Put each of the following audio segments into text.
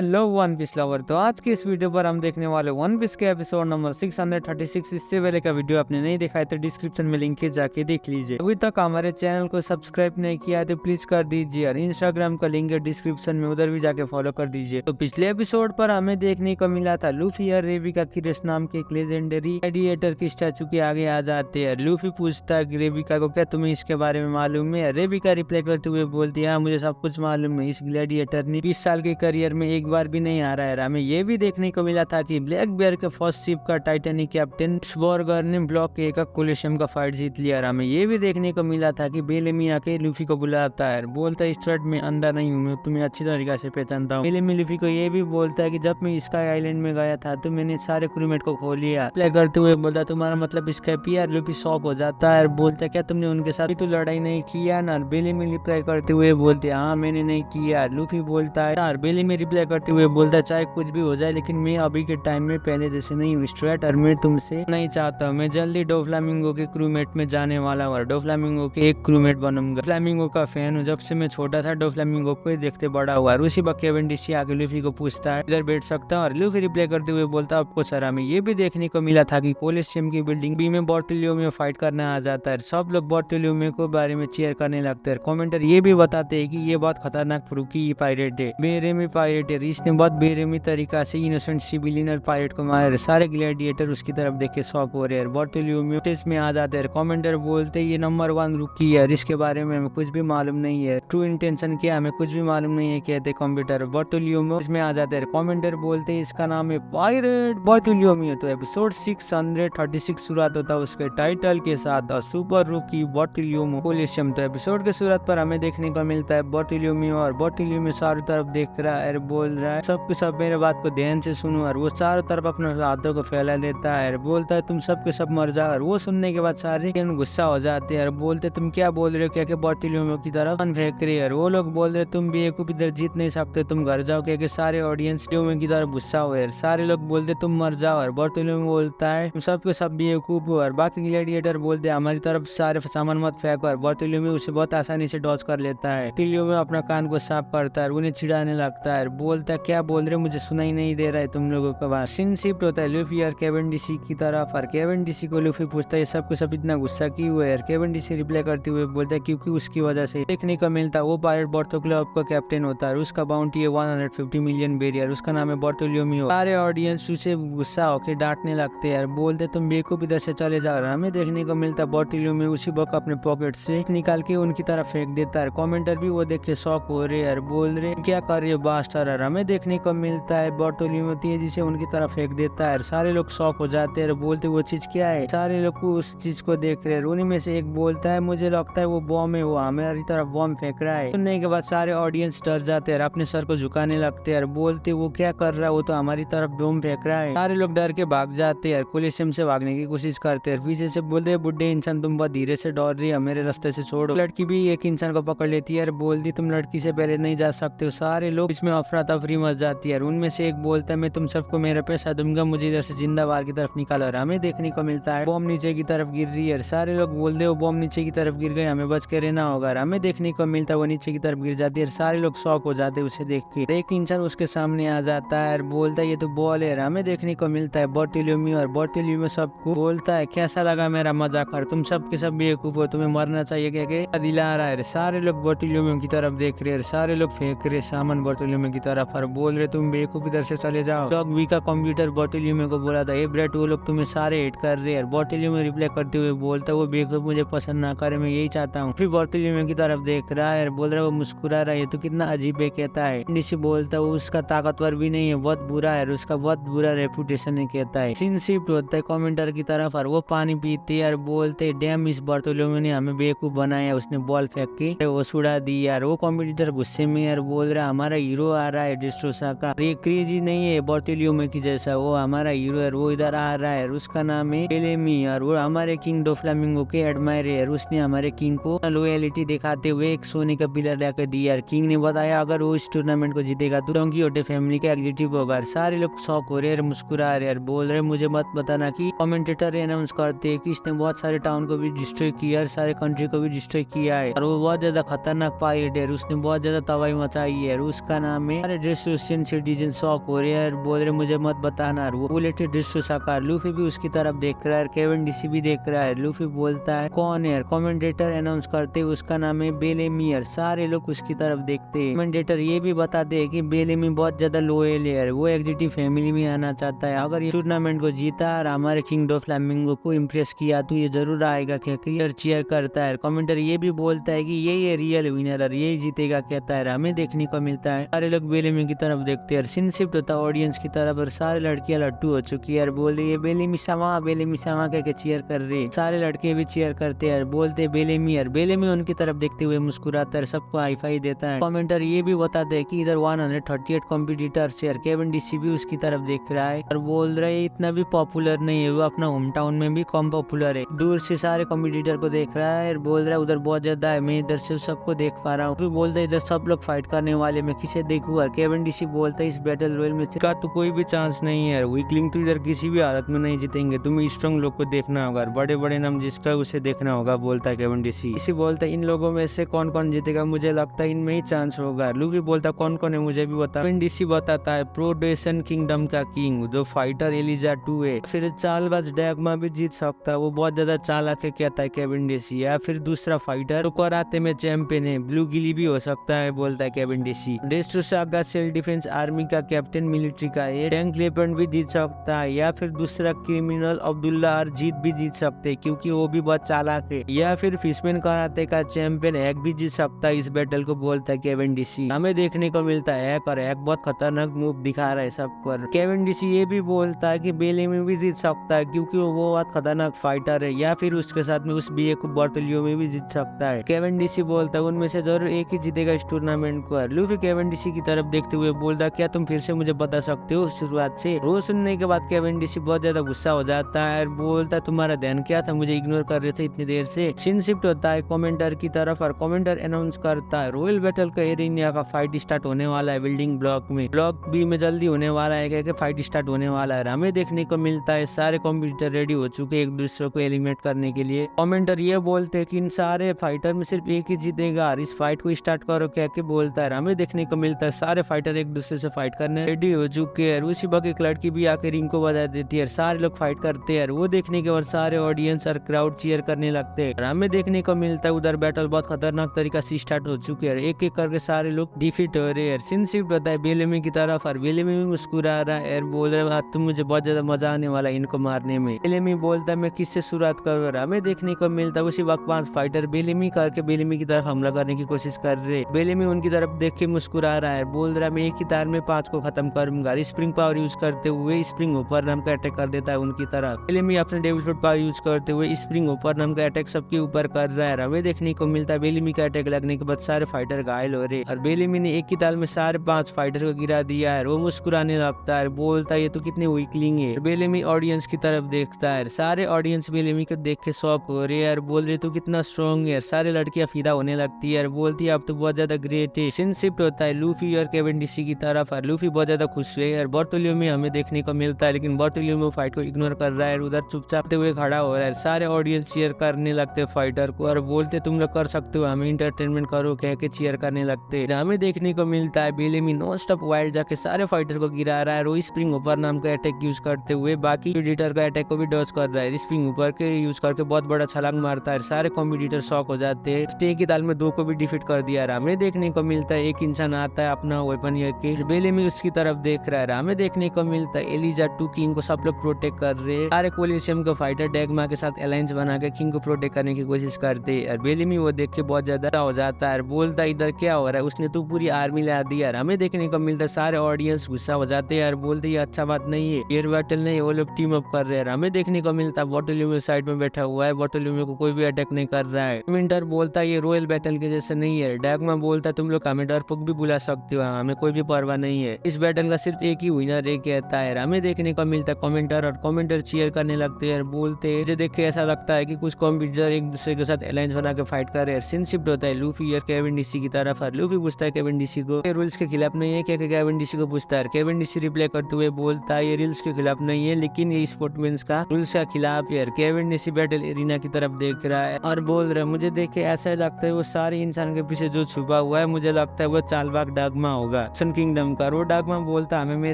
Hello one piece lover. तो आज की इस वीडियो पर हम देखने वाले वन पीस के एपिसोड नंबर 636। इससे पहले का वीडियो आपने नहीं देखा है तो डिस्क्रिप्शन में लिंक है, जाके देख लीजिए। अभी तक हमारे चैनल को सब्सक्राइब नहीं किया है तो प्लीज कर दीजिए, और इंस्टाग्राम का लिंक है डिस्क्रिप्शन में, उधर भी जाके फॉलो कर दीजिए। तो पिछले एपिसोड पर हमें देखने को मिला था लूफी और रेबिका किरस नाम के एक लेजेंडरी ग्लैडिएटर की स्टैचू के आगे आ जाते हैं। लूफी पूछता है रेबिका को, क्या तुम्हें इसके बारे में मालूम है? रेबिका रिप्लाई करते हुए बोलती है, हाँ मुझे सब कुछ मालूम है। इस ग्लैडिएटर ने 20 साल के करियर में एक बार भी नहीं हारा है। हमें ये भी देखने को मिला था कि ब्लैक बेयर के फर्स्ट शिप का टाइटैनिक कैप्टन स्वॉर्गर ने ब्लॉक ए का कोलिशियम का फाइट जीत लिया। हमें ये भी देखने को मिला था कि बेलेमी आके लूफी को बुलाता है, बोलता है स्ट्रेट में अंधा नहीं हूँ, मैं तुम्हें अच्छी तरीके से पहचानता हूँ। बेलेमी लूफी को ये भी बोलता है कि जब मैं स्काई आइलैंड में गया था तो मैंने सारे क्रूमेट को खो लिया। प्ले करते हुए बोलता तुम्हारा मतलब स्कैपी है। लूफी शॉक हो जाता है, बोलता है क्या तुमने उनके साथ तो लड़ाई नहीं किया ना? बेलेमी रिप्लाई करते हुए बोलते हाँ मैंने नहीं किया। लूफी बोलता है यार, बेलेमी रिप्लाई करते हुए बोलता है चाहे कुछ भी हो जाए लेकिन मैं अभी के टाइम में पहले जैसे नहीं हूँ स्ट्रेट, और मैं तुमसे नहीं चाहता हूँ। मैं जल्दी डोफ्लामिंगो के क्रूमेट में जाने वाला हूँ, डोफ्लामिंगो के एक क्रूमेट बनूंगा। फ्लामिंगो का फैन हूँ, जब से मैं छोटा था डोफ्लामिंगो को ही देखते बड़ा हुआ। उसी वक्त केवेंडिश आके लूफी को पूछता है इधर बैठ सकता हूँ, और लूफी रिप्लाई करते हुए बोलता है आपको सर। हमें ये भी देखने को मिला था कि कोलिशियम की बिल्डिंग बी में बॉर्टोलियो फाइट करने आ जाता है। सब लोग बॉर्टोलियो के बारे में चेयर करने लगते हैं। कमेंटर ये भी बताते हैं कि ये बहुत खतरनाक फ्रूकी पायरेट है, बेरेमी पायरेट है। इसने बहुत बेरेमी तरीका से इनोसेंट सिविलियन और पायरेट को मारा। सारे ग्लैडिएटर उसकी तरफ देख के शॉक हो रहे हैं। बॉर्टोलियो में आ जाते हैं। कमेंटर बोलते ये नंबर 1 रुकी है, इसके बारे में हमें कुछ भी मालूम नहीं है, ट्रू इंटेंशन क्या हमें कुछ भी मालूम नहीं है, कहते कंप्यूटर। बॉर्टोलियो इसमें आ जाते हैं। कमेंटर बोलते हैं इसका नाम है पायरेट बॉर्टोलियो। तो एपिसोड 636 शुरुआत होता है उसके टाइटल के साथ, सुपर रूकी बॉर्टोलियो कोलिशियम। तो एपिसोड के शुरुआत पर हमें देखने को मिलता है बॉर्टोलियो, और बॉर्टोलियो चारों तरफ देख रहा है, बोल रहा है सबके सब मेरे बात को ध्यान से सुनो, और वो चारों तरफ अपने हाथों को फैला देता है, बोलता है तुम सबके सब मर जाओ। और वो सुनने के बाद सारे गुस्सा हो जाते हैं और बोलते तुम क्या बोल रहे हो, क्या बॉर्टोलियो की तरफ फेंक रही है। वो लोग बोल रहे तुम भी एक इधर जीत नहीं सकते, तुम घर जाओ, क्या सारे ऑडियंस की तरफ गुस्सा हुए। सारे लोग बोलते तुम मर जाओ, और बॉर्टोलियो बोलता है तुम सबके सब बेवकूफ हो। और बाकी ग्लैडिएटर बोलते हमारी तरफ सारे सामान मत फेंको, और बॉर्टोलियो उसे बहुत आसानी से डॉज कर लेता है। टिलियो में अपना कान को साफ करता है, उन्हें चिढ़ाने लगता है, बोलता है क्या बोल रहे हो, मुझे सुनाई नहीं दे रहा है तुम लोगों का बात। सीन शिफ्ट होता है लूफी और केवेंडिशी की तरफ, और केवेंडिशी को लूफी पूछता है सबको सब इतना गुस्सा क्यों हुआ है? केवेंडिशी रिप्लाई करते हुए बोलता है क्योंकि उसकी वजह से देखने को मिलता है वो पायरेट बॉर्टो क्लब का कैप्टन होता है, उसका बाउंटी है 150 मिलियन बेरियर, उसका नाम है बॉर्टोलियो। सारे ऑडियंस उसे गुस्सा होकर डांटने लगते हैं, बोलते तुम बेवकूफ इधर से चले जाओ। हमें देखने को मिलता है बॉर्टोलियो उसी वक्त अपने पॉकेट से निकाल के उनकी तरफ फेंक देता है। कमेंटर भी वो देख के शॉक हो रहे हैं, बोल रहे क्या कर रहे हो बास्टर। हमें देखने को मिलता है बॉर्टोलियो तेजी से उनकी तरफ फेंक देता है, सारे लोग शॉक हो जाते हैं, बोलते वो चीज क्या है। सारे लोग उस चीज को देख रहे हैं। उन्हीं में से एक बोलता है मुझे लगता है वो बॉम्ब है, वो हमारी तरफ बॉम्ब फेंक रहा है। सुनने के बाद सारे ऑडियंस डर जाते हैं, अपने सर को झुकाने लगते हैं, बोलते वो क्या कर रहा है, वो तो हमारी तरफ बॉम्ब फेंक रहा है। सारे लोग डर के भाग जाते हैं, कोलिशियम से भागने की कोशिश करते हैं। पीछे से बोलते बुढ़े इंसान तुम बहुत धीरे से दौड़ रही है, मेरे रास्ते से छोड़ो। लड़की भी एक इंसान को पकड़ लेती है, बोलती तुम लड़की से पहले नहीं जा सकते हो। सारे लोग इसमें अफरा तफरी मच जाती है। उनमें से एक बोलता है मैं तुम सबको मेरा पैसा दूंगा, मुझे इधर से जिंदा बाहर की तरफ निकालो। और हमें देखने को मिलता है बॉम्ब नीचे की तरफ गिर रही है, सारे लोग बोलते हो बॉम्ब नीचे की तरफ गिर गए, हमें बच के रहना होगा। हमें देखने को मिलता है वो नीचे की तरफ गिर जाती है, सारे लोग शॉक हो जाते हैं उसे देख के। एक इंसान उसके सामने आ जाता है और बोलता है ये तो बॉल है। हमें देखने को मिलता है बॉर्टोलियो, और बॉर्टोलियो सबको बोलता है कैसा लगा मेरा मजाक, और तुम सबके सब बेवकूफ हो, तुम्हें मरना चाहिए, क्या दिला रहा है। सारे लोग बॉर्टोलियो की तरफ देख रहे हैं, सारे लोग फेंक रहे सामान बॉर्टोलियो की तरफ, और बोल रहे तुम बेवकूफ इधर से चले जाओ। डॉग वी का कंप्यूटर बॉर्टोलियो को बोला था ब्रेट वो लोग तुम्हें सारे हेट कर रहे हैं। बॉर्टोलियो रिप्लाई करते हुए बोलता है वो बेवकूफ मुझे पसंद ना करे, मैं यही चाहता हूँ। फिर बॉर्टोलियो की तरफ देख रहा है, बोल रहा है वो मुस्कुरा रहा है, तो कितना अजीब है, कहता है निशी बोलता है वो उसका ताकतवर भी नहीं है, बहुत बुरा है, उसका बहुत बुरा रेपुटेशन है, कहता है। सीन शिफ्ट होता है कमेंटर की तरफ, और वो पानी पीते हैं और बोलते है डैम इस बॉर्टोलियो ने हमें बेवकूफ बनाया, उसने बॉल फेंक के वो सुड़ा दी यार। वो कंप्यूटर गुस्से में यार बोल रहा है हमारा हीरो आ रहा है डिस्ट्रोसा का, ये क्रेजी नहीं है बॉर्टोलियो की जैसा, वो हमारा हीरो है, वो इधर आ रहा है, उसका नाम है बेलेमी, और वो हमारे किंग डोफ्लामिंगो के एडमायर है। उसने हमारे किंग को लॉयलिटी दिखाते हुए एक सोने का पिलर लाकर दिया। किंग ने बताया अगर वो इस टूर्नामेंट को जीतेगा तो डोंकी होटे फैमिली का एग्जीक्यूटिव होगा। सारे लोग शॉक हो रहे हैं, मुस्कुरा रहे हैं, बोल रहे मुझे मत बताना कि कमेंटेटर अनाउंस करते हैं कि इसने बहुत सारे टाउन को भी डिस्ट्रॉय किया, सारे कंट्री को भी डिस्ट्रॉय किया है, और वो बहुत ज्यादा खतरनाक पायरेट है, उसने बहुत ज्यादा तबाही मचाई है, उसका नाम है रेस्टोरेंट सिटीजन शॉक हो रहे हैं, बोल रहे मुझे मत बताना। वो बुलेट डिस्ट्रो साकार, लूफी भी उसकी तरफ देख रहा है, केविन डीसी भी देख रहा है। लूफी बोलता है कौन है? कमेंटेटर अनाउंस करते उसका नाम है बेलेमियर। सारे लोग उसकी तरफ देखते हैं। कमेंटेटर ये भी बताते हैं कि बेलेमी बहुत ज्यादा लॉयल है, वो एग्जीक्यूटिव फैमिली में आना चाहता है। अगर ये टूर्नामेंट को जीता और हमारे किंग ऑफ फ्लैमिंगो को इम्प्रेस किया तो ये जरूर आएगा। क्लियर चीयर करता है। कमेंटर ये भी बोलता है कि यही है रियल विनर और यही जीतेगा, कहता है। हमें देखने को मिलता है सारे लोग बेलेमी की तरफ देखते हैं। सीन शिफ्ट होता है ऑडियंस की तरफ और सारे लड़कियां लट्टू हो चुकी है और बोल रही है बेलेमी सामा कह के चीयर कर रही है। सारे लड़के भी चीयर करते हैं, बोलते बेलेमी। और बेलेमी उनकी तरफ देखते हुए मुस्कुराता है, सबको हाई फाई देता है। कमेंटर ये भी बताते हैं कि इधर 138 कॉम्पिटिटर्स है, केविन डीसी भी उसकी तरफ देख रहा है और बोल रहे है इतना भी पॉपुलर नहीं है, वो अपना होम टाउन में भी कम पॉपुलर है। दूर से सारे कॉम्पिटिटर को देख रहा है और बोल रहा है उधर बहुत ज्यादा है, मैं इधर से सबको देख पा रहा हूँ। तो बोलता है इधर सब लोग फाइट करने वाले, मैं किसे देखूं? और केविन डीसी बोलता है इस बैटल रॉयल में का तो कोई भी चांस नहीं है, वीकलिंग तो इधर किसी भी हालत में नहीं जीतेंगे, तुम्हें स्ट्रॉन्ग लोग को देखना होगा, बड़े बड़े नाम जिसका उसे देखना होगा, बोलता है केविन डीसी। इसी बोलता है इन लोगों में से कौन कौन जीतेगा, मुझे लगता है इनमें ही चांस होगा। लूफी बोलता कौन कौन है मुझे भी बता। केविन डीसी बताता है प्रोडेशन किंगडम का किंग जो फाइटर एलिजा 2 है, फिर चालबाज डैगमा भी जीत सकता है, वो बहुत ज्यादा चालाक है, कहता है केविन डीसी। या फिर दूसरा फाइटर तो कराते में चैंपियन है, ब्लू गिली भी हो सकता है, बोलता है Kevin DC. डेस्ट्रो saga self defence army का कैप्टन मिलिट्री का है, टैंक लेपर्ड भी जीत सकता है। या फिर दूसरा क्रिमिनल अब्दुल्ला और जीत भी जीत सकते हैं क्योंकि वो भी बहुत चालाक है। या फिर फिशमैन कराते का चैंपियन हैक भी जीत सकता है इस बैटल को, बोलता है केविन डीसी। हमें देखने को मिलता है हैक, और हैक बहुत खतरनाक मूव दिखा रहा है सब पर। केविन डीसी ये भी बोलता है कि बेलेमी भी जीत सकता है क्योंकि वो बहुत खतरनाक फाइटर है। या फिर उसके साथ में उस बीए को बर्टोलियो में भी जीत सकता है। केविन डीसी बोलता है उनमें से जरूर एक ही जीतेगा इस टूर्नामेंट को। लूफी केविन डीसी की तरफ देखते हुए बोलता क्या तुम फिर से मुझे बता सकते हो शुरुआत से? रोज सुनने के बाद केविन डीसी बहुत ज्यादा गुस्सा हो जाता है और बोलता तुम्हारा ध्यान क्या था, मुझे इग्नोर कर रहे थे इतनी देर से। सीन शिफ्ट होता है कमेंटर की तरफ और कमेंटर अनाउंस करता है रॉयल बैटल का एरिया का फाइट स्टार्ट होने वाला है बिल्डिंग ब्लॉक में, ब्लॉक बी में जल्दी होने वाला है, क्या फाइट स्टार्ट होने वाला है। हमें देखने को मिलता है सारे कंप्यूटर रेडी हो चुके एक दूसरे को एलिमिनेट करने के लिए। कमेंटर ये बोलते हैं कि इन सारे फाइटर में सिर्फ एक ही जीतेगा और इस फाइट को स्टार्ट करो, क्या के बोलता है। हमें देखने को मिलता है सारे फाइटर एक दूसरे से फाइट करने रेडी हो चुके हैं। उसी वक्त एक लड़की भी आके रिंग को बजा देती है, सारे लोग फाइट करते हैं। वो देखने के बाद सारे ऑडियंस और क्राउड चीयर करने लगते हैं। हमें देखने को मिलता है उधर बैटल बहुत खतरनाक तरीका से स्टार्ट हो चुके हैं, एक एक करके सारे लोग डिफीट हो रहे हैं। सीन शिफ्ट होता है बेलेमी की तरफ और बेलेमी भी मुस्कुरा रहा है, बोल रहा है तुम मुझे बहुत ज्यादा मजा आने वाला है इनको मारने में। बेलेमी बोलता है मैं किससे शुरुआत करूँ? हमें देखने को मिलता है उसी वक्त 5 फाइटर बेलेमी करके बेलेमी की तरफ हमला करने की कोशिश कर रहे। बेलेमी उनकी तरफ देख के मुस्कुरा रहा है, बोल रहा है मैं एक ही तार में 5 को खत्म करूंगा। स्प्रिंग पावर यूज करते हुए स्प्रिंग ऊपर नाम का अटैक कर देता है उनकी तरफ। बेलेमी अपने डेविल फ्रूट पावर यूज करते हुए स्प्रिंग ऊपर नाम का अटैक सबके ऊपर कर रहा है। हमें देखने को मिलता है बेलेमी का अटैक लगने के बाद सारे फाइटर घायल हो रहे और बेलेमी ने एक ही ताल में सारे 5 फाइटर को गिरा दिया है। वो मुस्कुराने लगता है, बोलता है ये तो कितनी वीकलिंग है। बेलेमी ऑडियंस की तरफ देखता है, सारे ऑडियंस बेलेमी को देख के शॉक हो रहे हैं, बोल रहे तू कितना स्ट्रॉन्ग है। सारे लड़कियां फिदा होने लगती है, बोलती है अब तो बहुत ज्यादा ग्रेट है। सीन शिफ्ट होता है लूफी और केविन डीसी की तरफ और लूफी बहुत ज्यादा खुश है और बर्टोलियो में हमें देखने को मिलता है, लेकिन बर्टोलियो में फाइट को इग्नोर कर रहा है, उधर चुपचाप हुए खड़ा हो रहा है। सारे ऑडियंस चीयर करने लगते फाइटर को और बोलते तुम लोग कर सकते हो, हमें इंटरटेनमेंट करो कह के चीयर करने लगते। हमें देखने को मिलता है बेलेमी नॉन स्टॉप वाइल्ड जाके सारे फाइटर को गिरा रहा है। वो स्प्रिंग ऊपर नाम का अटैक यूज करते हुए बाकी एडिटर का अटैक को भी डॉज कर रहा है। स्प्रिंग ऊपर के यूज करके बहुत बड़ा छलांग मारता है, सारे कॉम्पिटिटर शॉक हो जाते हैं। एक ही ताल में 2 को भी डिफीट कर दिया। हमें देखने को मिलता है एक इंसान आता है अपना वेपन लेके, बेलेमी उसकी तरफ देख रहा है। हमें देखने को मिलता है एलिजा 2 किंग को सब लोग प्रोटेक्ट कर रहे हैं। सारे कोलिशियम को फाइटर डैगमा के साथ अलायंस बना के किंग को प्रोटेक्ट करने की कोशिश करते हैं और बेलेमी वो देख के बहुत ज्यादा हो जाता है, बोलता है इधर क्या हो रहा है, उसने तो पूरी आर्मी ला दी। यार हमें देखने को मिलता है सारे ऑडियंस गुस्सा हो जाते हैं और बोलते ये अच्छा बात नहीं है, एयर बैटल नहीं, वो लोग टीम अप कर रहे हैं। हमें देखने को मिलता है बर्टोलियो साइड में बैठा हुआ है, बर्टोलियो को कोई भी अटैक नहीं कर रहा है। विंटर बोलता है ये रॉयल बैटल के जैसे नहीं है। डैगमा बोलता है तुम लोग हमें डरपोक भी बुला सकते हो, हमें कोई भी परवाह नहीं है, इस बैटल का सिर्फ एक ही विनर है, कहता है। हमें देखने को मिलता है कमेंटर और कमेंटर चीयर करने लगते हैं, बोलते हैं देख के ऐसा लगता है कि कुछ कॉम्पिटिटर एक दूसरे के साथ अलायंस बना के फाइट कर रहे हैं। सीन शिफ्ट होता है लूफी और केविन डीसी की तरफ और लूफी पूछता है केविन डीसी को ये रूल्स के खिलाफ नहीं है क्या? केविन डीसी को पूछता है, केविन डीसी रिप्लाई करते हुए बोलता है ये रूल्स के खिलाफ नहीं है, लेकिन ये स्पोर्ट्समैन का रूल्स के खिलाफ है। केविन डीसी बैटल एरिना की तरफ देख रहा है और बोल रहा है मुझे देख के ऐसा लगता है वो सारे इंसान के पीछे जो छुपा हुआ है, मुझे लगता है वो चालबाग डैगमा होगा। होगा फ्रोजन किंगडम का। वो डार्कमा बोलता हमें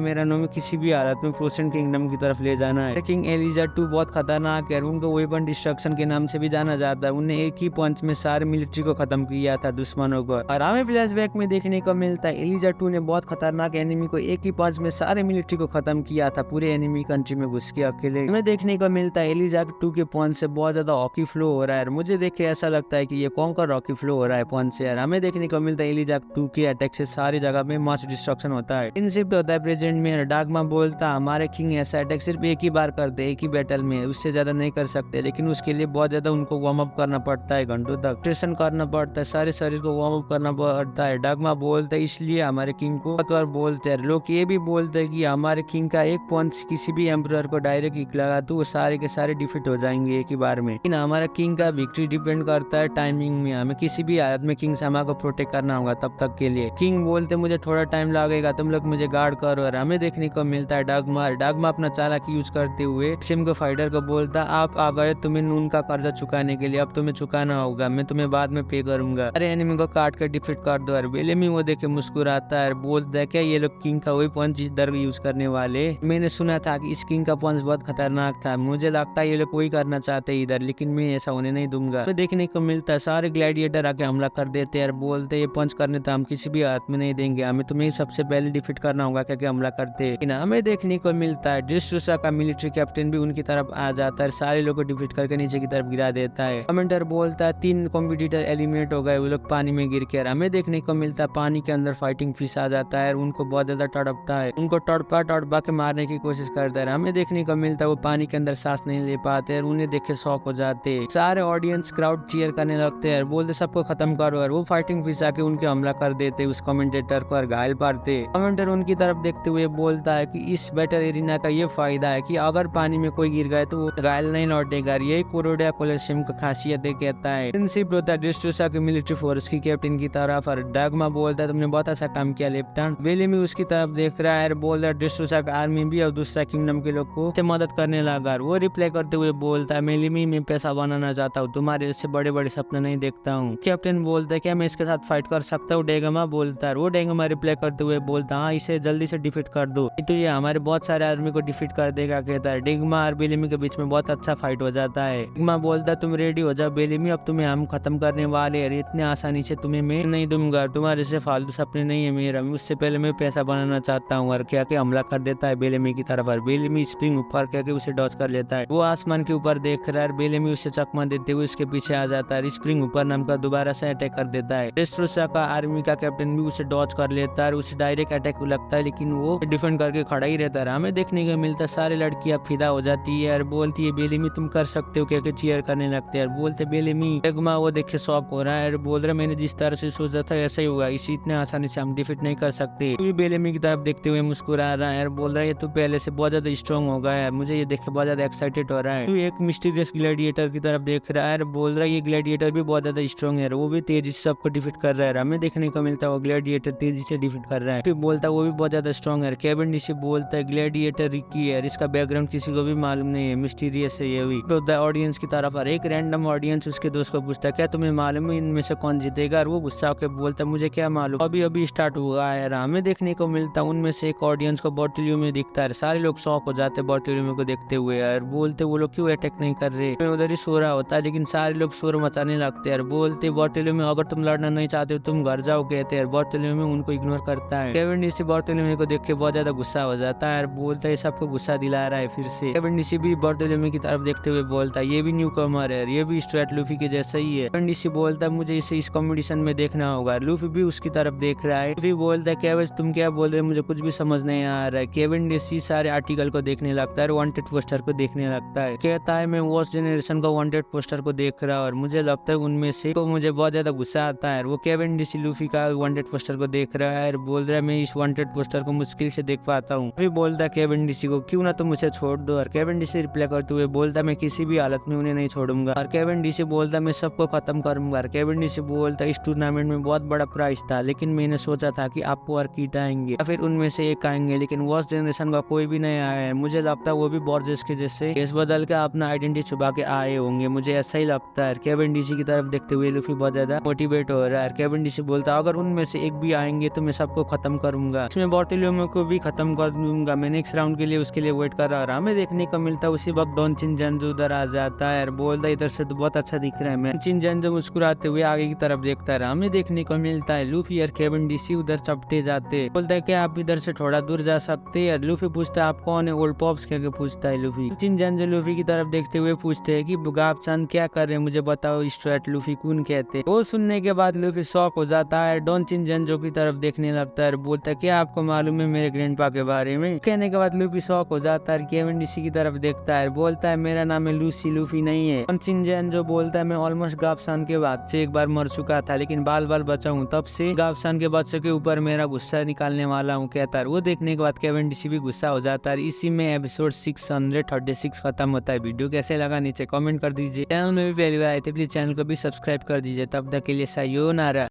मेरा नोमी किसी भी हालत में फ्रोजन किंगडम की तरफ ले जाना है। किंग एलिजा 2 बहुत खतरनाक है, उनको वेपन डिस्ट्रक्शन के नाम से भी जाना जाता है। उन्हें एक ही पंच में सारे मिलिट्री को खत्म किया था दुश्मनों को। और हमें फ्लैशबैक में देखने को मिलता है एलिजा 2 ने बहुत खतरनाक एनिमी को एक ही पंच में सारे मिलिट्री को खत्म किया था, पूरे एनिमी कंट्री में घुस के अकेले। हमें देखने को मिलता है एलिजा 2 के पंच से बहुत ज्यादा हॉकी फ्लो हो रहा है। मुझे देख के ऐसा लगता है कि ये कॉन्कर रॉकी फ्लो हो रहा है पंच से यार। हमें देखने को मिलता है एलिजा 2 के अटैक से सारी जगह में मास डिस्ट्रक्शन होता है, इनशिफ्ट होता है प्रेजेंट में। डार्कमा बोलता हमारे किंग ऐसा अटैक सिर्फ एक ही बार करते, एक ही बैटल में, उससे ज्यादा नहीं कर सकते, लेकिन उसके लिए बहुत ज्यादा उनको वार्म अप करना पड़ता है, घंटों तक ट्रेशन करना पड़ता है, सारे शरीर को वार्म अप करना पड़ता है। डार्कमा बोलता है इसलिए हमारे किंग को बहुत बार बोलते हैं। लोग ये भी बोलते हैं कि हमारे किंग का एक पंच किसी भी एम्परर को डायरेक्ट हिट लगा तो वो सारे के सारे डिफीट हो जाएंगे एक ही बार में। लेकिन हमारा किंग का विक्ट्री डिपेंड करता है टाइमिंग में। हमें किसी भी हालत में किंग सामा को प्रोटेक्ट करना होगा तब तक के लिए। किंग बोलते मुझे थोड़ा टाइम लगेगा, तुम लोग मुझे गार्ड करो। और हमें देखने को मिलता है डार्कमा अपना चालाकी यूज करते हुए सिम को फाइटर को बोलता आप आ गए तुम्हें नून का कर्जा चुकाने के लिए, अब तुम्हें चुकाना होगा, मैं तुम्हें बाद में पे करूंगा। अरे एनिमी को काट कर डिफीट कर दो। और बेलेमी वो देखे मुस्कुराता है, बोलता है क्या ये लोग किंग का वही पंच इधर यूज करने वाले। मैंने सुना था कि इस किंग का पंच बहुत खतरनाक था, मुझे लगता है ये लोग वही करना चाहते हैं इधर, लेकिन मैं ऐसा होने नहीं दूंगा। तो देखने को मिलता है सारे ग्लैडिएटर आके हमला कर देते हैं, बोलते ये पंच करने तो हम किसी भी हाथ में नहीं देंगे, हमें तुम्हें सबसे पहले डिफीट करना होगा क्योंकि हमला करते हैं। हमें देखने को मिलता है ड्रेसरोसा का मिलिट्री कैप्टन भी उनकी तरफ आ जाता है, सारे लोगों को डिफीट करके नीचे की तरफ गिरा देता है। कमेंटर बोलता है 3 कॉम्पिटिटर एलिमिनेट हो गए, वो लोग पानी में गिर के। हमें देखने को मिलता है पानी के अंदर फाइटिंग फिश आ जाता है, उनको बहुत ज्यादा तड़पता है, उनको तड़पा के मारने की कोशिश करता है। हमें देखने को मिलता है वो पानी के अंदर सांस नहीं ले पाते, उन्हें देख के शॉक हो जाते। सारे ऑडियंस क्राउड चीयर करने लगते हैं, बोलते सबको खत्म करो। और वो फाइटिंग फिश आके उनके हमला कर देते उस कमेंटेटर को और घायल पाते। कमेंटर उनकी तरफ देखते हुए बोलता है कि इस बैटल एरिना का ये फायदा है कि अगर पानी में कोई गिर गए तो वो घायल नहीं लौटेगा। यही कोरोडिया कोलोसियम की खासियत है, कहता है। प्रिंसिप होता है ड्रेसरोसा की मिलिट्री फोर्स की कैप्टन की तरफ। और डार्कमा बोलता है तुमने बहुत अच्छा काम किया लेफ्टिनेंट। बेलेमी उसकी तरफ देख रहा है, बोल रहा है ड्रेसरोसा का आर्मी भी और दूसरा किंगडम के लोग को मदद करने लगा। वो रिप्लाई करते हुए बोलता है बेलेमी मैं पैसा बनाना चाहता हूँ, तुम्हारे इससे बड़े बड़े सपने नहीं देखता हूँ। कैप्टन बोलता है क्या मैं इसके साथ फाइट कर सकता हूँ? डेगमा बोलता है। वो डेगमा रिप्लाई करते हुए बोलता हाँ इसे जल्दी से डिफीट कर दो, तो ये हमारे बहुत सारे आर्मी को डिफीट कर देगा, कहता है। डेगमा और बेलेमी के बीच में बहुत अच्छा फाइट हो जाता है। डेगमा बोलता है तुम रेडी हो जाओ बेलेमी, अब तुम्हें हम खत्म करने वाले हैं, इतने आसानी से तुम्हें मैं नहीं दूंगा, तुम्हारे से फालतू सपने नहीं है मेरा, उससे पहले मैं पैसा बनाना चाहता हूँ। और क्या के हमला कर देता है बेलेमी की तरफ। और बेलेमी स्प्रिंग ऊपर क्या के उसे डॉज कर लेता है। वो आसमान के ऊपर देख रहा है, बेलेमी उससे चकमा देते हुए उसके पीछे आ जाता है। स्प्रिंग ऊपर नाम का दोबारा से अटैक कर देता है। ड्रेसरोसा का आर्मी का कैप्टन भी उसे डॉज कर लेता है, उसे डायरेक्ट अटैक लगता है, लेकिन वो डिफेंड करके खड़ा ही रहता है। हमें देखने को मिलता है सारी लड़कियां फिदा हो जाती है और बोलती है बेलेमी तुम कर सकते हो, क्या चीयर करने लगते हैं। बोलते बेलेमी। डेगमा वो देख के शॉक हो रहा है और बोल रहा है मैंने जिस तरह से सोचा था ऐसा ही हुआ, इसी इतने आसानी से हम डिफीट नहीं कर सकते। तो बेलेमी की तरफ देखते हुए मुस्कुरा रहा है और बोल रहा है तू पहले से बहुत ज्यादा स्ट्रॉन्ग हो गया है, मुझे ये देख के बहुत ज्यादा एक्साइटेड हो रहा है। तू एक मिस्टीरियस ग्लैडिएटर की तरफ देख रहा है और बोल रहा है ये ग्लैडिएटर भी बहुत ज्यादा स्ट्रॉन्ग है, वो भी तेजी से सबको डिफीट कर रहा है। हमें देखने को मिलता है वो ग्लैडिएटर तेजी से डिफीट कर रहा है। फिर बोलता है वो भी बहुत ज्यादा स्ट्रॉन्ग है। कैवेंडिश बोलता है ग्लैडिएटर रिकी है, इसका बैकग्राउंड किसी को भी मालूम नहीं है, मिस्टीरियस है ये भी। तो ऑडियंस की तरफ और एक रैंडम ऑडियंस उसके दोस्त को पूछता है क्या तुम्हें मालूम है इनमें से कौन जीतेगा? और वो गुस्सा होकर बोलता है मुझे क्या मालूम, अभी अभी स्टार्ट हुआ है। हमें देखने को मिलता है उनमें से एक ऑडियंस को बॉर्टोल्यू में दिखता है, सारे लोग शॉक हो जाते हैं बॉर्टोल्यू को देखते हुए और बोलते वो लोग क्यों अटैक नहीं कर रहे। मैं उधर ही सो रहा होता है, लेकिन सारे लोग शोर मचाने लगते हैं। बोलते बॉर्टोल्यू में अगर तुम लड़ना नहीं चाहते हो तुम घर जाओ, कहते हैं। बॉर्टोल्यू में उनको इग्नोर करता है। कैवेंडिश बॉर्टोल्यू को देख के बहुत ज्यादा गुस्सा हो जाता है और बोलता है सबको गुस्सा दिला रहा है फिर से। कैवेंडिश भी बॉर्टोल्यू की तरफ देखते हुए बोलता है ये भी न्यू कमर है, ये भी स्ट्रेट लूफी के जैसा ही है। कैवेंडिश बोलता है मुझे इसे इस कॉम्पिटिशन में देखना होगा। लूफी भी उसकी तरफ देख रहा है। लूफी बोलता है कैवेंडिश तुम क्या बोल रहे हो, मुझे कुछ भी समझ नहीं आ रहा है। कैवेंडिश सारे आर्टिकल को देखने लगता है, वांटेड पोस्टर को देखने लगता है। कहता है मैं वॉच जनरेशन का वांटेड पोस्टर को देख रहा और मुझे लगता है उनमें से तो मुझे बहुत ज्यादा गुस्सा आता है। वो कैवेंडिश लूफी का वांटेड पोस्टर को देख रहा है और बोल रहा है मैं इस वांटेड पोस्टर को मुश्किल से देख पाता हूँ। फिर बोलता है कैवेंडिश को क्यों ना तुम मुझे छोड़ दो। और कैवेंडिश रिप्लाई करते हुए बोलता मैं किसी भी हालत में उन्हें नहीं छोड़ूंगा। और कैवेंडिश बोलता मैं सबको खत्म करूंगा। और कैवेंडिश बोलता इस टूर्नामेंट में बहुत बड़ा प्राइज था, लेकिन मैंने सोचा था कि आपको और कीट आएंगे या फिर उनमें से एक आएंगे, लेकिन वॉच जनरेशन का कोई भी नहीं आया है। मुझे लगता है वो भी बॉर्जेस के जैसे केस बदल के अपना आइडेंटिटी छुपा के आए होंगे, मुझे ऐसा ही लगता है। कैवेंडिश की तरफ देखते हुए लूफी बहुत ज्यादा मोटिवेट हो रहा है। कैवेंडिश बोलता है अगर उनमें से एक भी आएंगे आएंगे तो मैं सबको खत्म करूंगा, इसमें बार्टोलोमेओ को भी खत्म कर दूंगा। मैं नेक्स्ट राउंड के लिए उसके लिए वेट कर रहा हूँ। हमें देखने को मिलता है उसी वक्त डॉन चिनचैंजो उधर आ जाता है और बोलता है इधर से तो बहुत अच्छा दिख रहा है। मैं चिनचैंजो मुस्कुराते हुए आगे की तरफ देखता रहा। हमें देखने को मिलता है लूफी और केविन-डीसी उधर चपटे जाते, बोलता है कि आप इधर से थोड़ा दूर जा सकते हैं। लूफी पूछता है आप कौन है, ओल्ड पॉप्स कह के पूछता है लूफी। चिनचैंजो लूफी की तरफ देखते हुए पूछते हैं कि बुगाब-सान क्या कर रहे हैं, मुझे बताओ स्ट्रेट लूफी कौन कहते हैं। वो सुनने के बाद लूफी शॉक हो जाता है, डॉन चिनचैंजो की तरफ देखने लगता है, बोलता है क्या आपको मालूम है मेरे ग्रैंडपा के बारे में। कहने के बाद लूफी शॉक हो जाता है, केविन-डीसी की तरफ देखता है, बोलता है मेरा नाम है लूसी, लूफी नहीं है। डॉन चिनचैंजो बोलता है मैं ऑलमोस्ट गाब-सान के बाद से एक बार मर चुका था, लेकिन बाल बाल बचा हूँ, तब से गाब-सान के बच्चों के ऊपर मेरा गुस्सा निकालने वाला हूँ कहता है। वो देखने के बाद केविन-डीसी भी गुस्सा हो जाता है। इसी में एपिसोड 636 खत्म होता है। वीडियो कैसे लगा नीचे कमेंट कर दीजिए। चैनल में भी पहली बार आए थे प्लीज चैनल को भी सब्सक्राइब कर दीजिए। तब तक के लिए सायोनारा।